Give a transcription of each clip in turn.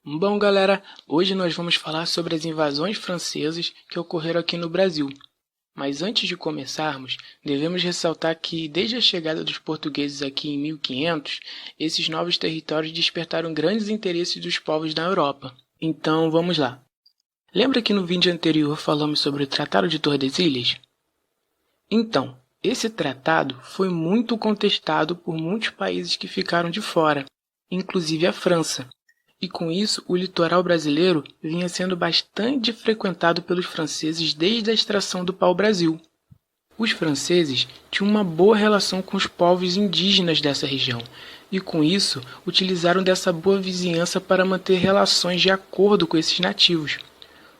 Bom, galera, hoje nós vamos falar sobre as invasões francesas que ocorreram aqui no Brasil. Mas antes de começarmos, devemos ressaltar que, desde a chegada dos portugueses aqui em 1500, esses novos territórios despertaram grandes interesses dos povos da Europa. Então, vamos lá. Lembra que no vídeo anterior falamos sobre o Tratado de Tordesilhas? Então, esse tratado foi muito contestado por muitos países que ficaram de fora, inclusive a França. E com isso, o litoral brasileiro vinha sendo bastante frequentado pelos franceses desde a extração do pau-brasil. Os franceses tinham uma boa relação com os povos indígenas dessa região, e com isso, utilizaram dessa boa vizinhança para manter relações de acordo com esses nativos.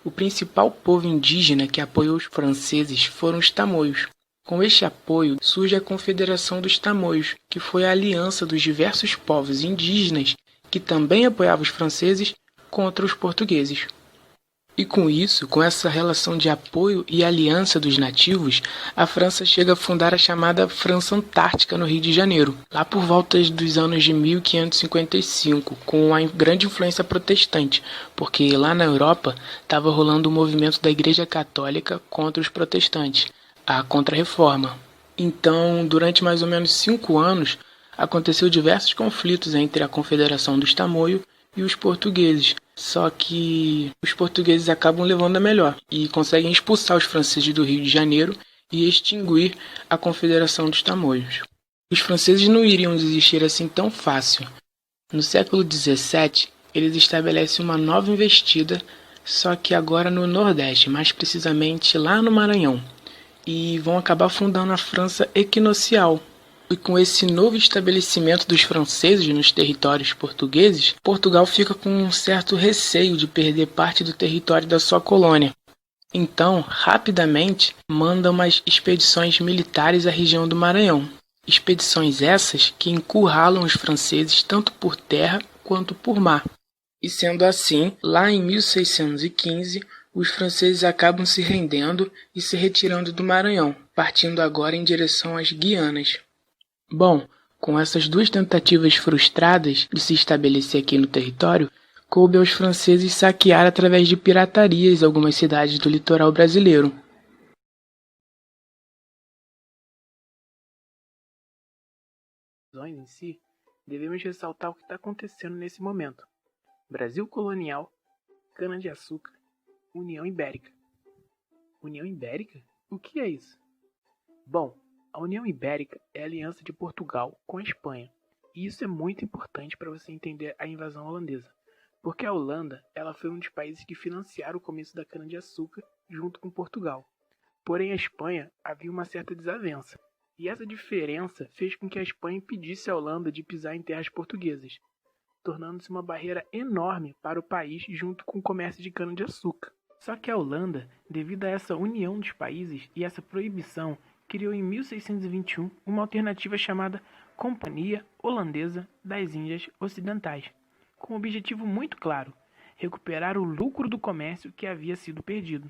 O principal povo indígena que apoiou os franceses foram os tamoios. Com este apoio, surge a Confederação dos Tamoios, que foi a aliança dos diversos povos indígenas que também apoiava os franceses contra os portugueses. E com isso, com essa relação de apoio e aliança dos nativos, a França chega a fundar a chamada França Antártica no Rio de Janeiro, lá por volta dos anos de 1555, com uma grande influência protestante, porque lá na Europa estava rolando o movimento da Igreja Católica contra os protestantes, a Contra-Reforma. Então, durante mais ou menos 5 anos, aconteceu diversos conflitos entre a Confederação dos Tamoios e os portugueses. Só que os portugueses acabam levando a melhor e conseguem expulsar os franceses do Rio de Janeiro e extinguir a Confederação dos Tamoios. Os franceses não iriam desistir assim tão fácil. No século XVII, eles estabelecem uma nova investida, só que agora no Nordeste, mais precisamente lá no Maranhão, e vão acabar fundando a França Equinocial. E com esse novo estabelecimento dos franceses nos territórios portugueses, Portugal fica com um certo receio de perder parte do território da sua colônia. Então, rapidamente, manda umas expedições militares à região do Maranhão. Expedições essas que encurralam os franceses tanto por terra quanto por mar. E sendo assim, lá em 1615, os franceses acabam se rendendo e se retirando do Maranhão, partindo agora em direção às Guianas. Bom, com essas duas tentativas frustradas de se estabelecer aqui no território, coube aos franceses saquear através de piratarias algumas cidades do litoral brasileiro. Em si, devemos ressaltar o que está acontecendo nesse momento. Brasil colonial, cana-de-açúcar, União Ibérica. União Ibérica? O que é isso? Bom, a União Ibérica é a aliança de Portugal com a Espanha, e isso é muito importante para você entender a invasão holandesa, porque a Holanda ela foi um dos países que financiaram o começo da cana-de-açúcar junto com Portugal. Porém, a Espanha havia uma certa desavença, e essa diferença fez com que a Espanha impedisse a Holanda de pisar em terras portuguesas, tornando-se uma barreira enorme para o país junto com o comércio de cana-de-açúcar. Só que a Holanda, devido a essa união dos países e essa proibição, criou em 1621 uma alternativa chamada Companhia Holandesa das Índias Ocidentais, com um objetivo muito claro: recuperar o lucro do comércio que havia sido perdido.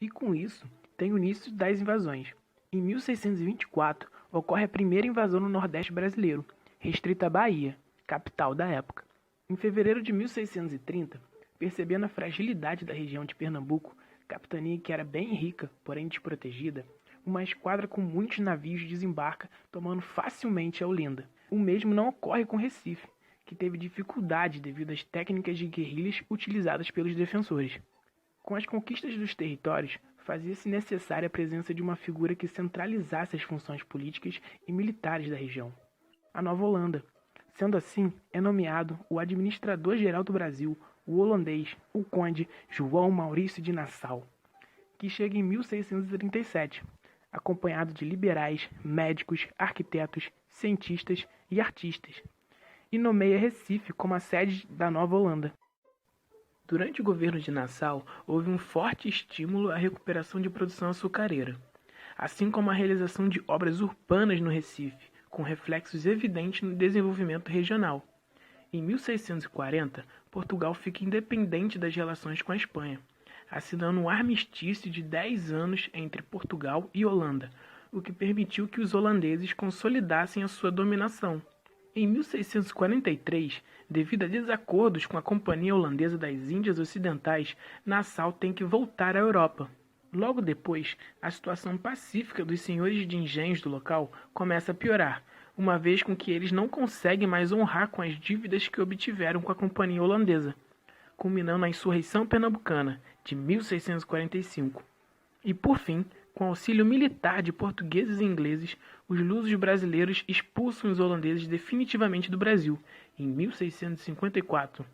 E com isso, tem o início das invasões. Em 1624, ocorre a primeira invasão no Nordeste brasileiro, restrita à Bahia, capital da época. Em fevereiro de 1630, percebendo a fragilidade da região de Pernambuco, capitania que era bem rica, porém desprotegida, uma esquadra com muitos navios desembarca, tomando facilmente a Olinda. O mesmo não ocorre com Recife, que teve dificuldade devido às técnicas de guerrilhas utilizadas pelos defensores. Com as conquistas dos territórios, fazia-se necessária a presença de uma figura que centralizasse as funções políticas e militares da região: a Nova Holanda. Sendo assim, é nomeado o administrador-geral do Brasil, o holandês, o conde João Maurício de Nassau, que chega em 1637, acompanhado de liberais, médicos, arquitetos, cientistas e artistas, e nomeia Recife como a sede da Nova Holanda. Durante o governo de Nassau, houve um forte estímulo à recuperação de produção açucareira, assim como a realização de obras urbanas no Recife, com reflexos evidentes no desenvolvimento regional. Em 1640, Portugal fica independente das relações com a Espanha, assinando um armistício de 10 anos entre Portugal e Holanda, o que permitiu que os holandeses consolidassem a sua dominação. Em 1643, devido a desacordos com a Companhia Holandesa das Índias Ocidentais, Nassau tem que voltar à Europa. Logo depois, a situação pacífica dos senhores de engenhos do local começa a piorar, uma vez com que eles não conseguem mais honrar com as dívidas que obtiveram com a Companhia Holandesa, culminando na Insurreição Pernambucana de 1645. E por fim, com auxílio militar de portugueses e ingleses, os lusos brasileiros expulsam os holandeses definitivamente do Brasil, em 1654.